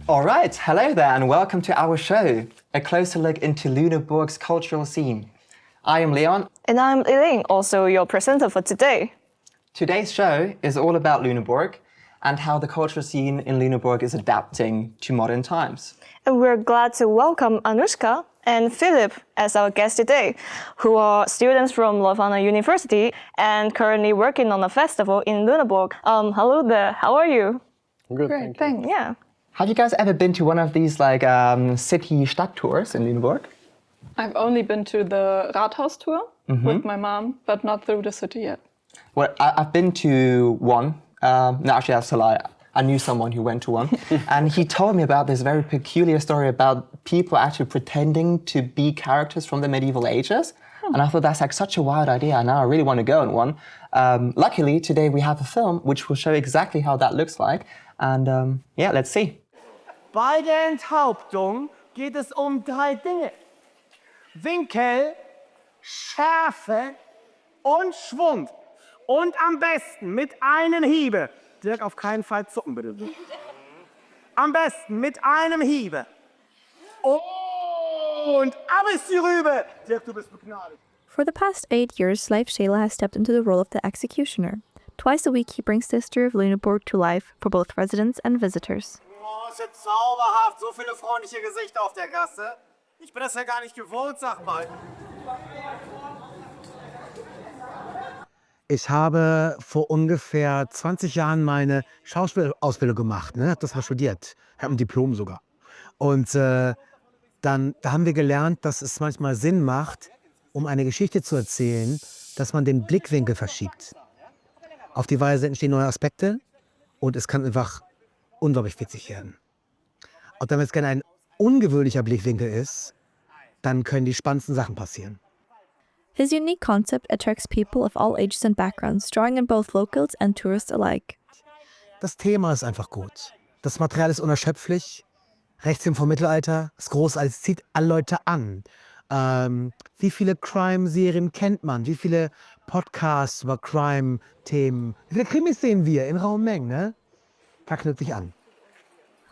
All right, hello there and welcome to our show, a closer look into Lüneburg's cultural scene. I am Leon. And I'm Elaine, also your presenter for today. Today's show is all about Lüneburg and how the cultural scene in Lüneburg is adapting to modern times. And we're glad to welcome Anushka and Philip as our guests today, who are students from Leuphana University and currently working on a festival in Lüneburg. Hello there, how are you? Good, Great, thanks. Yeah. Have you guys ever been to one of these city Stadt tours in Lüneburg? I've only been to the Rathaus tour with my mom, but not through the city yet. Well, I've been to one. No, actually, that's a lie. I knew someone who went to one. And he told me about this very peculiar story about people actually pretending to be characters from the medieval ages. And I thought that's like such a wild idea. And now I really want to go on one. Luckily, today we have a film which will show exactly how that looks like. And yeah, let's see. Bei der Enthauptung geht es um 3 Dinge. Winkel, Schärfe und Schwung. Und am besten mit einem Hiebe. Dirk, auf keinen Fall zucken, bitte. Am besten mit einem Hiebe. Und ab ist die Rübe. Dirk, du bist begnadigt. For the past 8 years, Leuphana has stepped into the role of the executioner. Twice a week, he brings the history of Lüneburg to life for both residents and visitors. Oh, ist jetzt zauberhaft. So viele freundliche Gesichter auf der Gasse. Ich bin das ja gar nicht gewohnt, sag mal. Ich habe vor ungefähr 20 Jahren meine Schauspielausbildung gemacht, ne? Hab das mal studiert, habe ein Diplom sogar. Und da haben wir gelernt, dass es manchmal Sinn macht, um eine Geschichte zu erzählen, dass man den Blickwinkel verschiebt. Auf die Weise entstehen neue Aspekte und es kann einfach unglaublich witzig werden. Und wenn es gerne ein ungewöhnlicher Blickwinkel ist, dann können die spannendsten Sachen passieren. His unique concept attracts people of all ages and backgrounds, drawing in both locals and tourists alike. Das Thema ist einfach gut. Das Material ist unerschöpflich. Rechtsfilm vom Mittelalter, das Großartig, es zieht alle Leute an. Wie viele Crime-Serien kennt man? Wie viele Podcasts über Crime-Themen? Wie viele Krimis sehen wir in rauen Mengen, ne? Da knüpft sich an.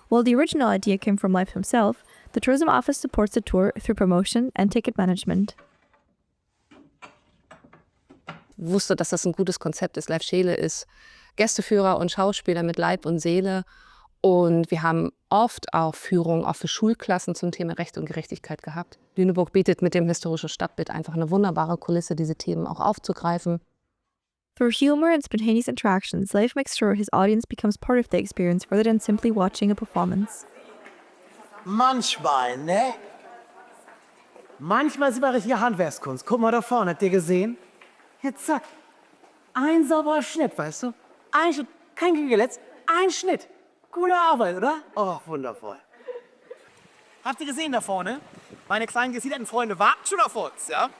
While the original idea came from Leif himself, the tourism office supports the tour through promotion and ticket management. Wusste, dass das ein gutes Konzept ist. Leuphana ist Gästeführer und Schauspieler mit Leib und Seele. Und wir haben oft auch Führungen auch für Schulklassen zum Thema Recht und Gerechtigkeit gehabt. Lüneburg bietet mit dem historischen Stadtbild einfach eine wunderbare Kulisse, diese Themen auch aufzugreifen. Through humor and spontaneous interactions, Leif makes sure his audience becomes part of the experience rather than simply watching a performance. Manchmal, ne? Manchmal ist immer richtige Handwerkskunst. Guck mal da vorne, habt ihr gesehen? Jetzt zack. Ein sauberer Schnitt, weißt du? Ein Schnitt, kein Geletz, ein Schnitt. Coole Arbeit, oder? Oh, wundervoll. Habt ihr gesehen da vorne? Meine kleinen gesiedelten Freunde warten schon auf uns, ja?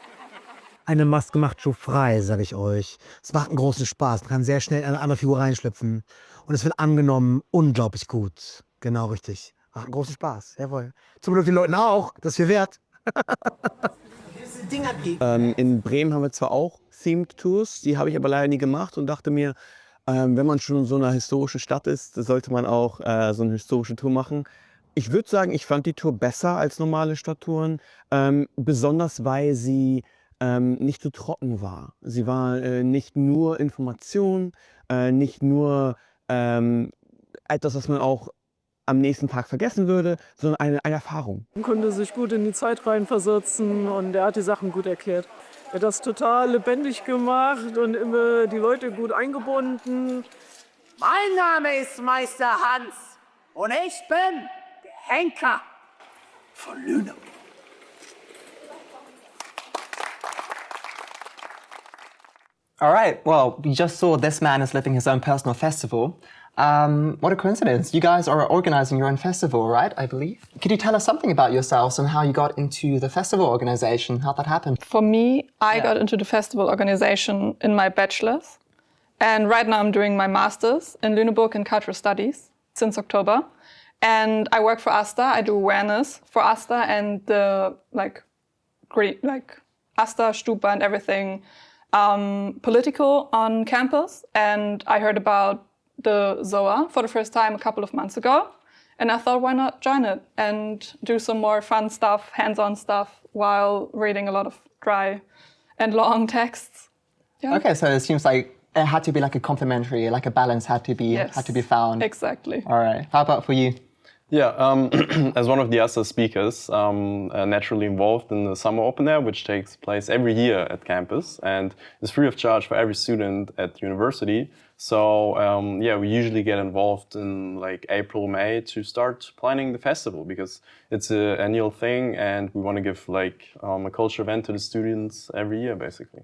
Eine Maske macht schon frei, sag ich euch. Es macht einen großen Spaß. Man kann sehr schnell in eine andere Figur reinschlüpfen. Und es wird angenommen unglaublich gut. Genau, richtig. Macht einen großen Spaß, jawohl. Zum Glück den Leuten auch, das ist viel wert. In Bremen haben wir zwar auch Themed Tours, die habe ich aber leider nie gemacht und dachte mir, wenn man schon in so einer historischen Stadt ist, sollte man auch so eine historische Tour machen. Ich würde sagen, ich fand die Tour besser als normale Stadttouren, besonders weil sie nicht so trocken war. Sie war nicht nur Information, nicht nur etwas, was man auch am nächsten Tag vergessen würde, sondern eine Erfahrung. Man konnte sich gut in die Zeit reinversetzen und er hat die Sachen gut erklärt. Er hat das total lebendig gemacht und immer die Leute gut eingebunden. Mein Name ist Meister Hans und ich bin der Henker von Lüneburg. All right, well, we just saw this man is living his own personal festival. What a coincidence. You guys are organizing your own festival, right, I believe? Could you tell us something about yourselves and how you got into the festival organization, how that happened? For me, I got into the festival organization in my bachelor's. And right now I'm doing my master's in Lüneburg in cultural studies since October. And I work for AStA. I do awareness for AStA and the AStA, Stupa and everything political on campus. And I heard about the ZOA for the first time a couple of months ago. And I thought, why not join it and do some more fun stuff, hands-on stuff, while reading a lot of dry and long texts. Yeah. Okay, so it seems like it had to be like a complementary, like a balance had to be found. Exactly. All right. How about for you? Yeah, as one of the AStA speakers, naturally involved in the summer open air, which takes place every year at campus and is free of charge for every student at university. So yeah, we usually get involved in like April, May to start planning the festival because it's an annual thing and we want to give like a culture event to the students every year, basically.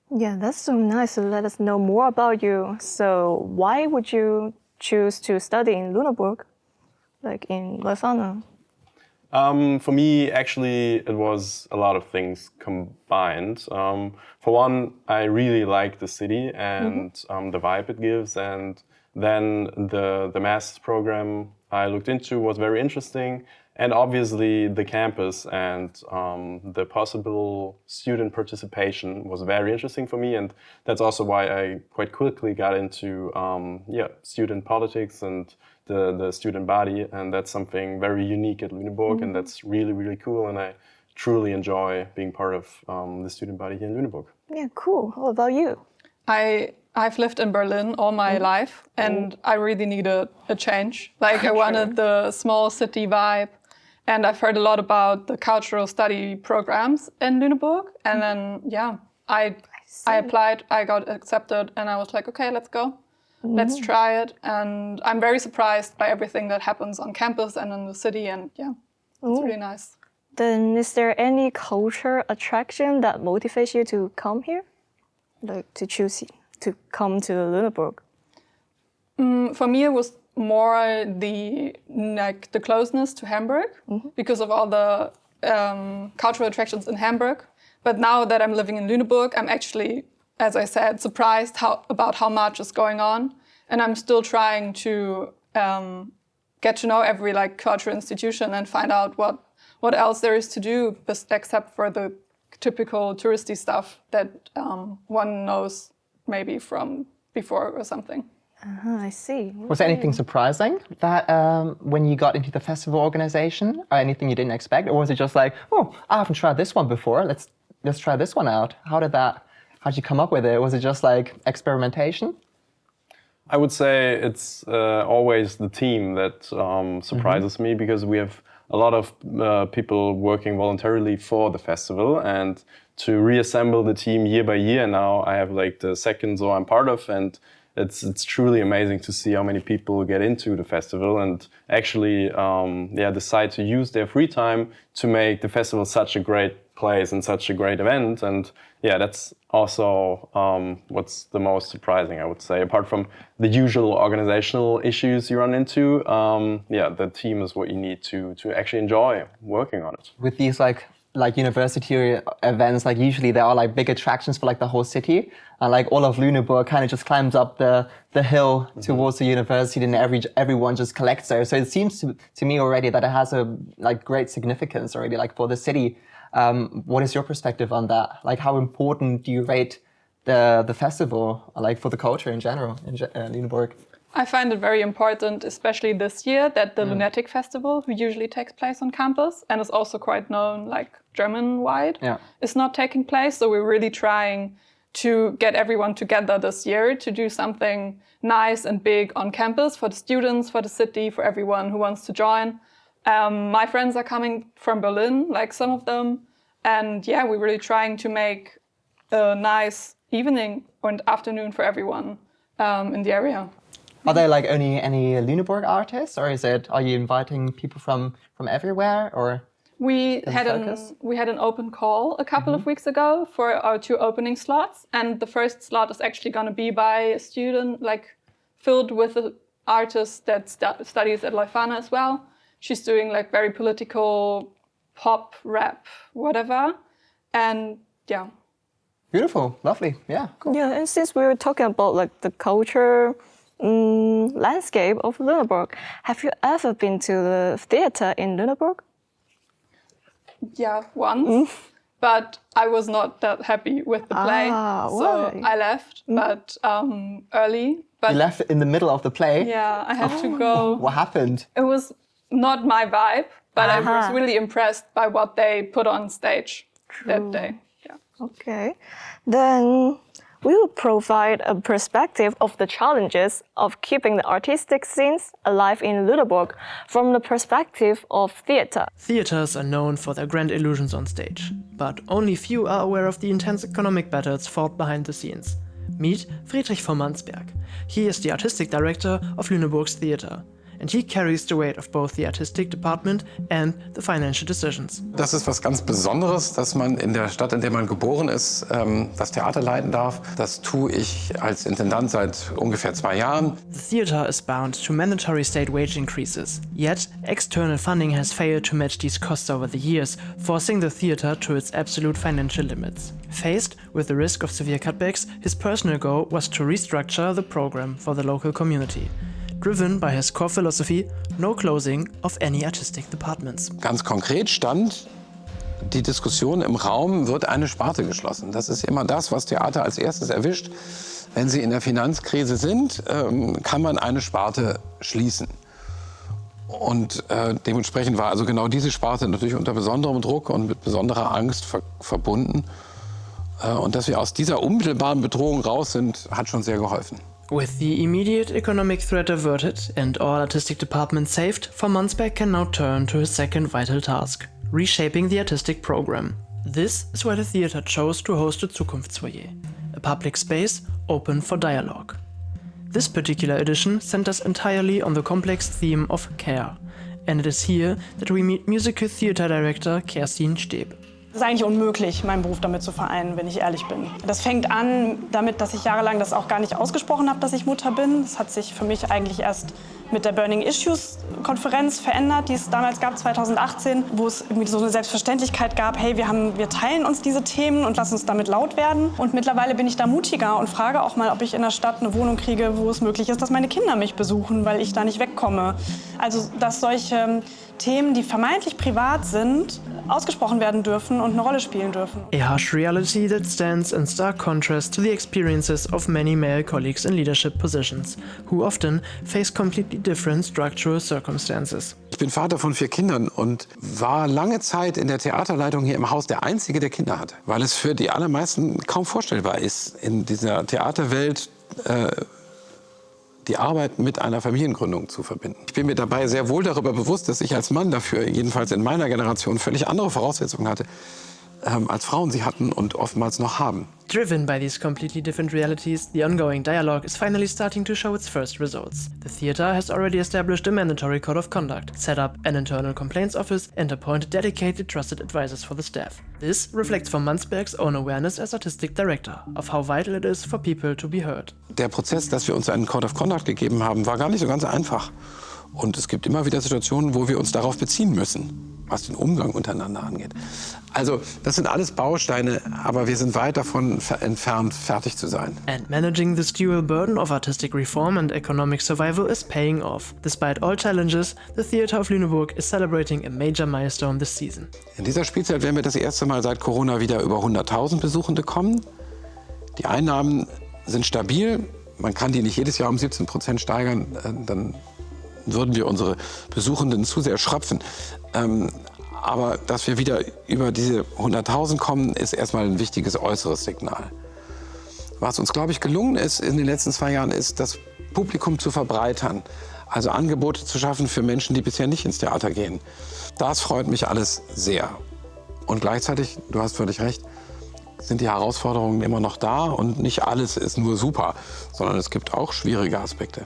Yeah, that's so nice to let us know more about you. So why would you choose to study in Lüneburg, like in Leuphana? For me, actually, it was a lot of things combined. For one, I really like the city and the vibe it gives, and then the master's program I looked into was very interesting, and obviously the campus and the possible student participation was very interesting for me, and that's also why I quite quickly got into student politics and the student body, and that's something very unique at Lüneburg, and that's really, really cool, and I truly enjoy being part of the student body here in Lüneburg. Yeah, cool. How about you? I've lived in Berlin all my life, and I really needed a change. Like I wanted the small city vibe, and I've heard a lot about the cultural study programs in Lüneburg, and then I applied, I got accepted, and I was like, okay, let's go. Let's try it, and I'm very surprised by everything that happens on campus and in the city, and it's really nice. Then is there any culture attraction that motivates you to come here? Like to choose to come to Lüneburg? For me, it was more the closeness to Hamburg because of all the cultural attractions in Hamburg. But now that I'm living in Lüneburg, I'm actually, as I said, surprised about how much is going on, and I'm still trying to get to know every cultural institution and find out what else there is to do except for the typical touristy stuff that one knows maybe from before or something. I see. Was there anything surprising that when you got into the festival organization, or anything you didn't expect, or was it just like, oh, I haven't tried this one before, let's try this one out? How'd you come up with it? Was it just like experimentation? I would say it's always the team that surprises me, because we have a lot of people working voluntarily for the festival, and to reassemble the team year by year now, I have the second Zoo I'm part of, and it's truly amazing to see how many people get into the festival and actually decide to use their free time to make the festival such a great place and such a great event. And that's also what's the most surprising, I would say, apart from the usual organizational issues you run into. The team is what you need to actually enjoy working on it. With these like university events, usually there are big attractions for the whole city, and all of Lüneburg kind of just climbs up the hill towards the university, and everyone just collects there. So it seems to me already that it has a great significance already for the city. What is your perspective on that? How important do you rate the festival for the culture in general in Lüneburg? I find it very important, especially this year, that the Lunatic Festival, who usually takes place on campus and is also quite known German-wide, is not taking place. So we're really trying to get everyone together this year to do something nice and big on campus for the students, for the city, for everyone who wants to join. My friends are coming from Berlin, some of them, and we're really trying to make a nice evening and afternoon for everyone in the area. Are there only any Lüneburg artists, or are you inviting people from everywhere, or? We had an open call a couple of weeks ago for our 2 opening slots, and the first slot is actually going to be by a student filled with an artist that studies at Leuphana as well. She's doing very political pop, rap, whatever, and Beautiful, lovely, yeah. Cool. Yeah, and since we were talking about the culture landscape of Lüneburg, have you ever been to the theater in Lüneburg? Yeah, once. but I was not that happy with the play, so why? I left, but early. But You left in the middle of the play? yeah, I had to go. What happened? It was not my vibe, but I was really impressed by what they put on stage that day. Yeah. Okay. Then we will provide a perspective of the challenges of keeping the artistic scenes alive in Lüneburg from the perspective of theater. Theaters are known for their grand illusions on stage, but only few are aware of the intense economic battles fought behind the scenes. Meet Friedrich von Mansberg. He is the artistic director of Lüneburgs Theater, and he carries the weight of both the artistic department and the financial decisions. Das ist was ganz Besonderes, dass man in der Stadt, in der man geboren ist, das Theater leiten darf. Das tue ich als Intendant seit ungefähr 2 Jahren. The theater is bound to mandatory state wage increases, yet external funding has failed to match these costs over the years, forcing the theater to its absolute financial limits. Faced with the risk of severe cutbacks, his personal goal was to restructure the program for the local community, driven by his core philosophy, no closing of any artistic departments. Ganz konkret stand die Diskussion im Raum, wird eine Sparte geschlossen. Das ist immer das, was Theater als erstes erwischt. Wenn sie in der Finanzkrise sind, kann man eine Sparte schließen. Und dementsprechend war also genau diese Sparte natürlich unter besonderem Druck und mit besonderer Angst verbunden. Und dass wir aus dieser unmittelbaren Bedrohung raus sind, hat schon sehr geholfen. With the immediate economic threat averted and all artistic departments saved, von Mansberg can now turn to his second vital task, reshaping the artistic program. This is why the theater chose to host the Zukunftsfoyer, a public space open for dialogue. This particular edition centers entirely on the complex theme of care, and it is here that we meet musical theater director Kerstin Steb. Es ist eigentlich unmöglich, meinen Beruf damit zu vereinen, wenn ich ehrlich bin. Das fängt an damit, dass ich jahrelang das auch gar nicht ausgesprochen habe, dass ich Mutter bin. Das hat sich für mich eigentlich erst mit der Burning Issues-Konferenz verändert, die es damals gab, 2018, wo es irgendwie so eine Selbstverständlichkeit gab, hey, wir teilen uns diese Themen und lassen uns damit laut werden. Und mittlerweile bin ich da mutiger und frage auch mal, ob ich in der Stadt eine Wohnung kriege, wo es möglich ist, dass meine Kinder mich besuchen, weil ich da nicht wegkomme. Also, dass solche Themen, die vermeintlich privat sind, ausgesprochen werden dürfen und eine Rolle spielen dürfen. A harsh reality that stands in stark contrast to the experiences of many male colleagues in leadership positions, who often face completely different structural circumstances. Ich bin Vater von 4 Kindern und war lange Zeit in der Theaterleitung hier im Haus der Einzige, der Kinder hatte. Weil es für die allermeisten kaum vorstellbar ist, in dieser Theaterwelt die Arbeit mit einer Familiengründung zu verbinden. Ich bin mir dabei sehr wohl darüber bewusst, dass ich als Mann dafür, jedenfalls in meiner Generation, völlig andere Voraussetzungen hatte, als Frauen sie hatten und oftmals noch haben. Driven by these completely different realities, the ongoing dialogue is finally starting to show its first results. The theater has already established a mandatory code of conduct, set up an internal complaints office, and appointed dedicated trusted advisors for the staff. This reflects von Mansberg's own awareness as artistic director of how vital it is for people to be heard. Der Prozess, dass wir uns einen Code of Conduct gegeben haben, war gar nicht so ganz einfach. Und es gibt immer wieder Situationen, wo wir uns darauf beziehen müssen, was den Umgang untereinander angeht. Also das sind alles Bausteine, aber wir sind weit davon entfernt, fertig zu sein. And managing this dual burden of artistic reform and economic survival is paying off. Despite all challenges, the Theater of Lüneburg is celebrating a major milestone this season. In dieser Spielzeit werden wir das erste Mal seit Corona wieder über 100.000 Besuchende kommen. Die Einnahmen sind stabil. Man kann die nicht jedes Jahr um 17% steigern, dann würden wir unsere Besuchenden zu sehr schröpfen. Aber dass wir wieder über diese 100.000 kommen, ist erstmal ein wichtiges äußeres Signal. Was uns, glaube ich, gelungen ist in den letzten 2 Jahren, ist, das Publikum zu verbreitern. Also Angebote zu schaffen für Menschen, die bisher nicht ins Theater gehen. Das freut mich alles sehr. Und gleichzeitig, du hast völlig recht, sind die Herausforderungen immer noch da und nicht alles ist nur super, sondern es gibt auch schwierige Aspekte.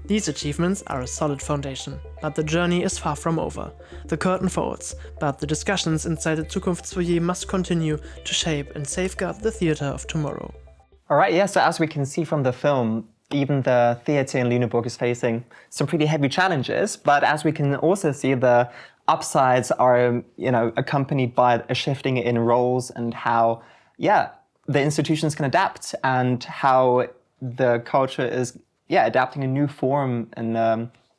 These achievements are a solid foundation, but the journey is far from over. The curtain folds, but the discussions inside the Zukunftsfoyer must continue to shape and safeguard the theater of tomorrow. All right, yeah, so as we can see from the film, even the theatre in Lüneburg is facing some pretty heavy challenges, but as we can also see, the upsides are, accompanied by a shifting in roles and how, the institutions can adapt and how the culture is adapting a new form and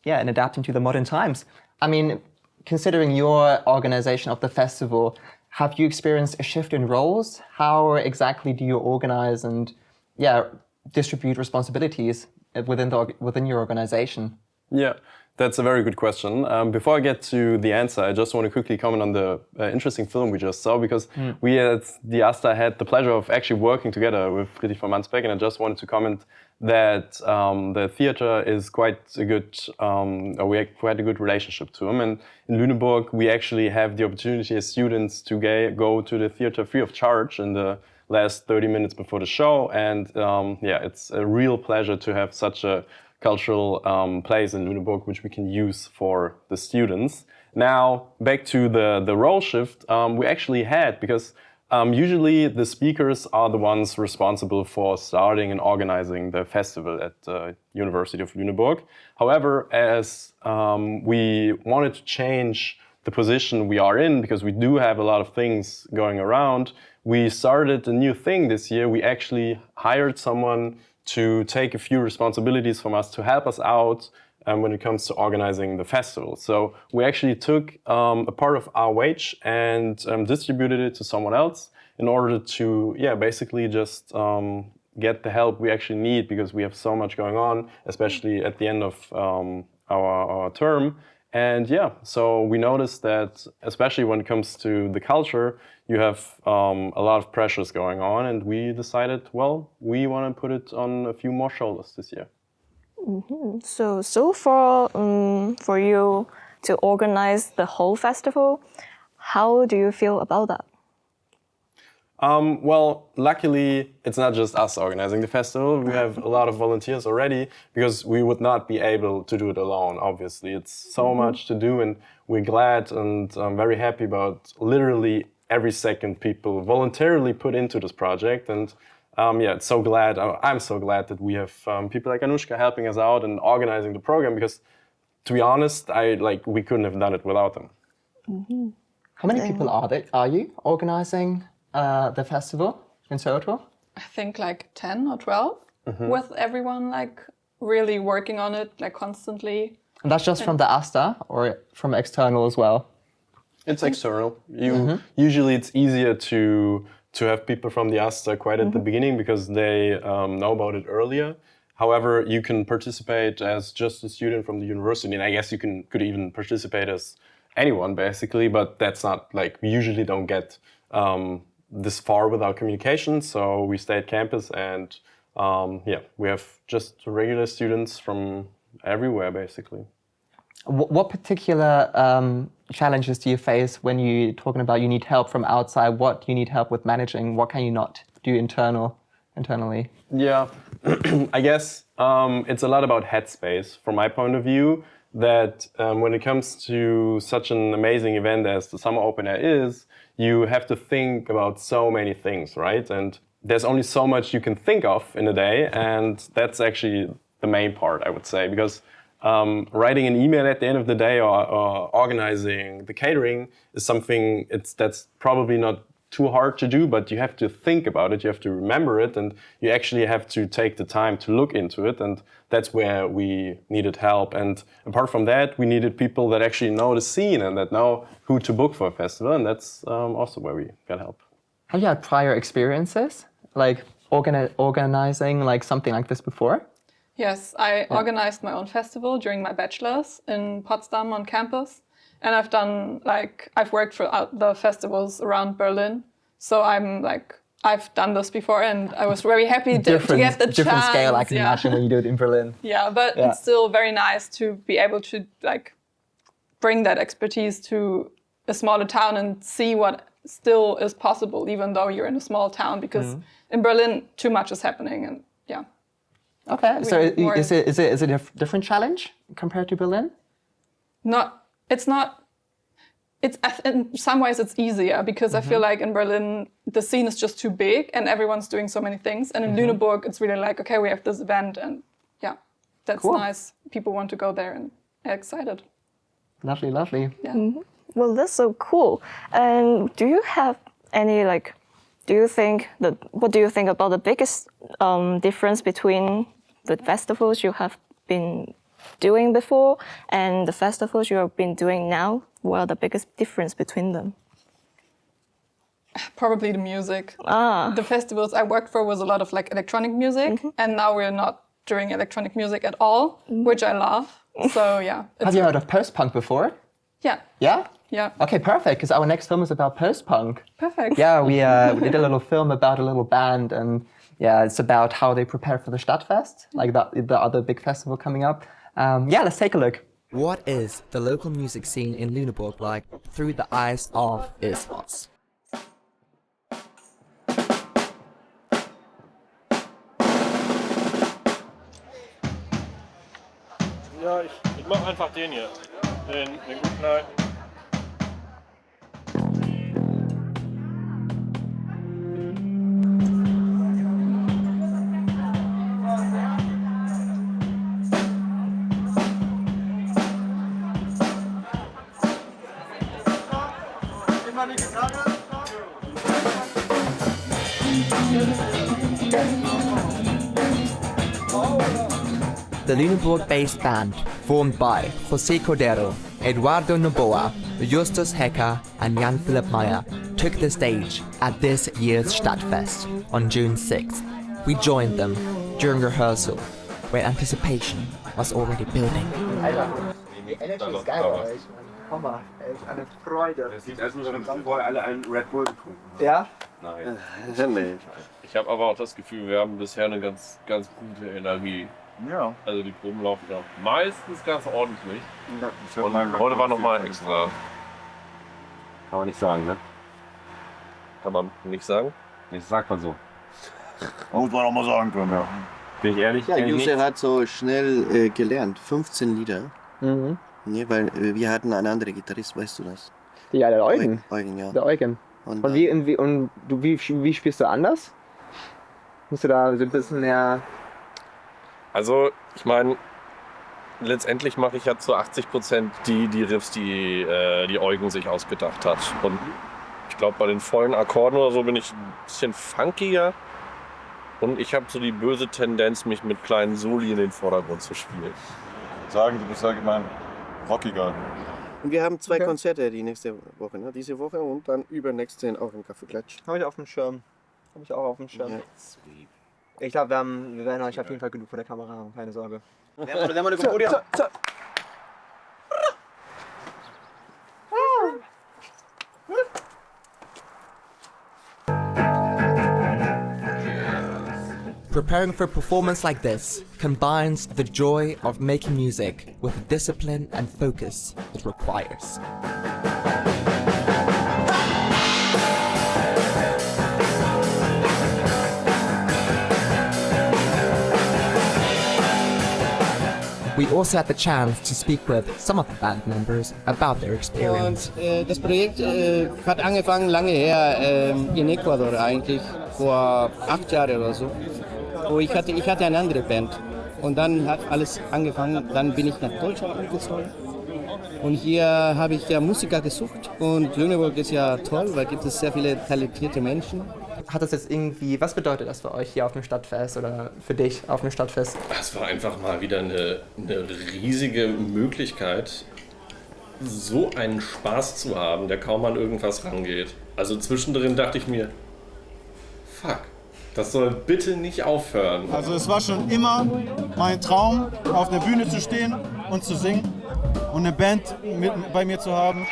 adapting to the modern times. I mean, considering your organization of the festival, have you experienced a shift in roles? How exactly do you organize and distribute responsibilities within your organization? Yeah, that's a very good question. Before I get to the answer, I just want to quickly comment on the interesting film we just saw, because we at the AStA had the pleasure of actually working together with Friedrich von Mansbeck, and I just wanted to comment that the theater is quite a good, we have quite a good relationship to him. And in Lüneburg, we actually have the opportunity as students to go to the theater free of charge in the last 30 minutes before the show. And it's a real pleasure to have such a cultural place in Lüneburg, which we can use for the students. Now, back to the role shift we actually had, because usually the speakers are the ones responsible for starting and organizing the festival at the University of Lüneburg. However, as we wanted to change the position we are in, because we do have a lot of things going around, we started a new thing this year. We actually hired someone to take a few responsibilities from us to help us out when it comes to organizing the festival. So we actually took a part of our wage and distributed it to someone else in order to, basically just get the help we actually need, because we have so much going on, especially at the end of our term. And so we noticed that, especially when it comes to the culture, you have a lot of pressures going on, and we decided, well, we want to put it on a few more shoulders this year. Mm-hmm. So far, for you to organize the whole festival, how do you feel about that? Well, luckily, it's not just us organizing the festival. We have a lot of volunteers already, because we would not be able to do it alone, obviously. It's so much to do, and we're glad and very happy about literally every second people voluntarily put into this project. And it's so glad, I'm so glad that we have people like Anushka helping us out and organizing the program, because to be honest, we couldn't have done it without them. Mm-hmm. How many people are you organizing the festival in total? I think like 10 or 12, with everyone really working on it constantly. And that's just from the AStA or from external as well? It's external. Usually it's easier to have people from the AStA quite at the beginning, because they know about it earlier. However, you can participate as just a student from the university, and I guess you could even participate as anyone basically, but that's not we usually don't get this far with our communication. So we stay at campus, and we have just regular students from everywhere basically. What particular challenges do you face when you're talking about you need help from outside? What you need help with managing? What can you not do internally? Yeah, I guess it's a lot about headspace from my point of view, that when it comes to such an amazing event as the Summer Open Air is, you have to think about so many things, right? And there's only so much you can think of in a day, and that's actually the main part, I would say, because writing an email at the end of the day or organizing the catering is something that's probably not too hard to do, but you have to think about it, you have to remember it, and you actually have to take the time to look into it, and that's where we needed help. And apart from that, we needed people that actually know the scene and that know who to book for a festival, and that's also where we got help. Have you had prior experiences, organizing something like this before? Yes, I organized my own festival during my bachelor's in Potsdam on campus. And I've done I've worked for the festivals around Berlin. So I've done this before, and I was very happy to get the chance. Different scale, I can imagine, when you do it in Berlin. Yeah, but it's still very nice to be able to bring that expertise to a smaller town and see what still is possible, even though you're in a small town, because in Berlin too much is happening, and Okay, so is it a different challenge compared to Berlin? It's not. It's in some ways it's easier, because I feel like in Berlin the scene is just too big and everyone's doing so many things, and in Lüneburg it's really okay, we have this event, and that's cool. Nice. People want to go there and are excited. Lovely. Yeah. Mm-hmm. Well, that's so cool. And do you have any what do you think about the biggest difference between the festivals you have been doing before and the festivals you have been doing now? What are the biggest difference between them? Probably the music. The festivals I worked for was a lot of like electronic music, and now we're not doing electronic music at all, which I love. So yeah. Have you heard of post-punk before? Yeah. Yeah? Yeah. Okay, perfect, because our next film is about post-punk. Perfect. Yeah, we did a little film about a little band, and yeah, it's about how they prepare for the Stadtfest, like the other big festival coming up. Yeah, let's take a look. What is the local music scene in Lüneburg like through the eyes of AStA? Ja, ich mach einfach den hier. Den guten alten. The Lüneburg-based band, formed by José Cordero, Eduardo Noboa, Justus Hecker and Jan Philipp Meyer, took the stage at this year's Stadtfest on June 6th. We joined them during rehearsal, where anticipation was already building. Die Energy ist geil bei euch. Hammer, echt eine Freude. Das sieht aus, als ob wir vorher alle einen Red Bull getrunken haben. Ja? Nein. Nee. Ich habe aber auch das Gefühl, wir haben bisher eine ganz gute Energie. Ja. Also die Proben laufen ja meistens ganz ordentlich. Ja, und heute war nochmal extra. Kann man nicht sagen, ne? Kann man nicht sagen? Das sagt man so. Muss man auch mal sagen können, ja. Bin ich ehrlich? Ja, Jusser hat so schnell gelernt. 15 Lieder. Mhm. Ja, weil wir hatten einen anderen Gitarrist, weißt du das? Ja, der Eugen. Eugen, ja. Der Eugen. Und wie spielst du anders? Musst du da so ein bisschen mehr... Also, ich meine, letztendlich mache ich ja zu 80% die Riffs, die Eugen sich ausgedacht hat. Und ich glaube, bei den vollen Akkorden oder so bin ich ein bisschen funkiger. Und ich habe so die böse Tendenz, mich mit kleinen Soli in den Vordergrund zu spielen. Sagen, du bist allgemein rockiger. Und wir haben zwei Konzerte die nächste Woche, ne? Diese Woche und dann übernächste auch im Café Klatsch. Habe ich auf dem Schirm. Habe ich auch auf dem Schirm. Ja. Ich glaube, wir werden euch auf jeden Fall genug vor der Kamera haben, keine Sorge. Preparing for a performance like this combines the joy of making music with the discipline and focus it requires. We also had the chance to speak with some of the band members about their experience. Und, das Projekt hat angefangen lange her in Ecuador eigentlich, vor 8 Jahren oder so. Wo ich hatte eine andere Band und dann hat alles angefangen, dann bin ich nach Deutschland umgezogen und hier habe ich ja Musiker gesucht und Lüneburg ist ja toll, weil gibt es sehr viele talentierte Menschen. Hat das jetzt irgendwie, was bedeutet das für euch hier auf dem Stadtfest oder für dich auf dem Stadtfest? Es war einfach mal wieder eine riesige Möglichkeit, so einen Spaß zu haben, der kaum an irgendwas rangeht. Also zwischendrin dachte ich mir, fuck, das soll bitte nicht aufhören. Also es war schon immer mein Traum, auf der Bühne zu stehen und zu singen und eine Band bei mir zu haben.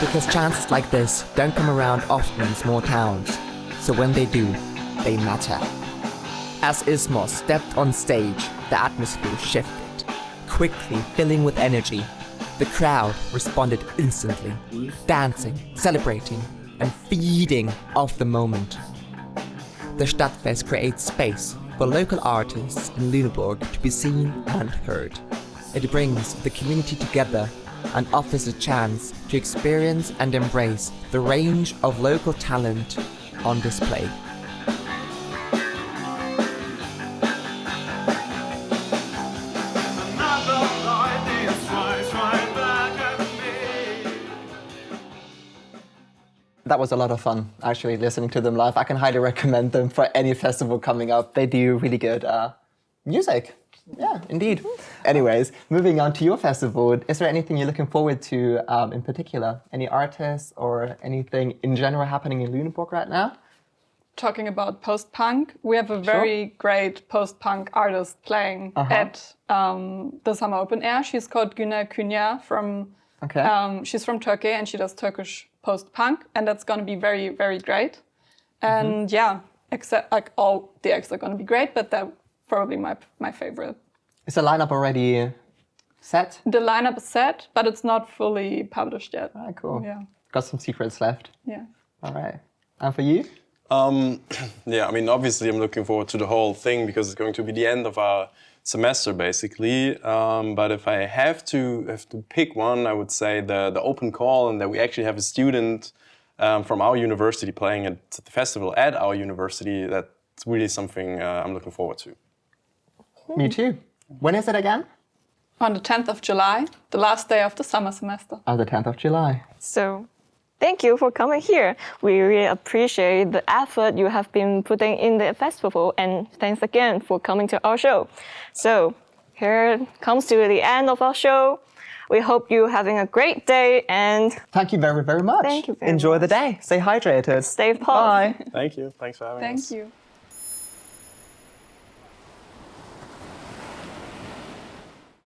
Because chances like this don't come around often in small towns, so when they do, they matter. As Ismos stepped on stage, the atmosphere shifted, quickly filling with energy. The crowd responded instantly, dancing, celebrating, and feeding off the moment. The Stadtfest creates space for local artists in Lüneburg to be seen and heard. It brings the community together and offers a chance to experience and embrace the range of local talent on display. That was a lot of fun, actually, listening to them live. I can highly recommend them for any festival coming up. They do really good music. Yeah, indeed. Anyways, moving on to your festival, is there anything you're looking forward to in particular? Any artists or anything in general happening in Lüneburg right now? Talking about post-punk, we have a very great post-punk artist playing at the Summer Open Air. She's called Güne Künya from, she's from Turkey and she does Turkish post-punk, and that's going to be very, very great. And yeah, except like all the acts are going to be great, but that's probably my favorite. Is the lineup already set? The lineup is set, but it's not fully published yet. Ah, cool. Yeah. Got some secrets left. Yeah. All right. And for you? Yeah, I mean, obviously I'm looking forward to the whole thing because it's going to be the end of our semester, basically. But if I have to pick one, I would say the open call, and that we actually have a student from our university playing at the festival at our university. That's really something I'm looking forward to. Me too. When is it again? On the 10th of July, the last day of the summer semester. On the 10th of July. So, thank you for coming here. We really appreciate the effort you have been putting in the festival, and thanks again for coming to our show. So, here comes to the end of our show. We hope you're having a great day, and thank you very, very much. Thank you very Enjoy much. the day. Stay hydrated. Stay positive. Bye. Thank you. Thanks for having us. Thank you.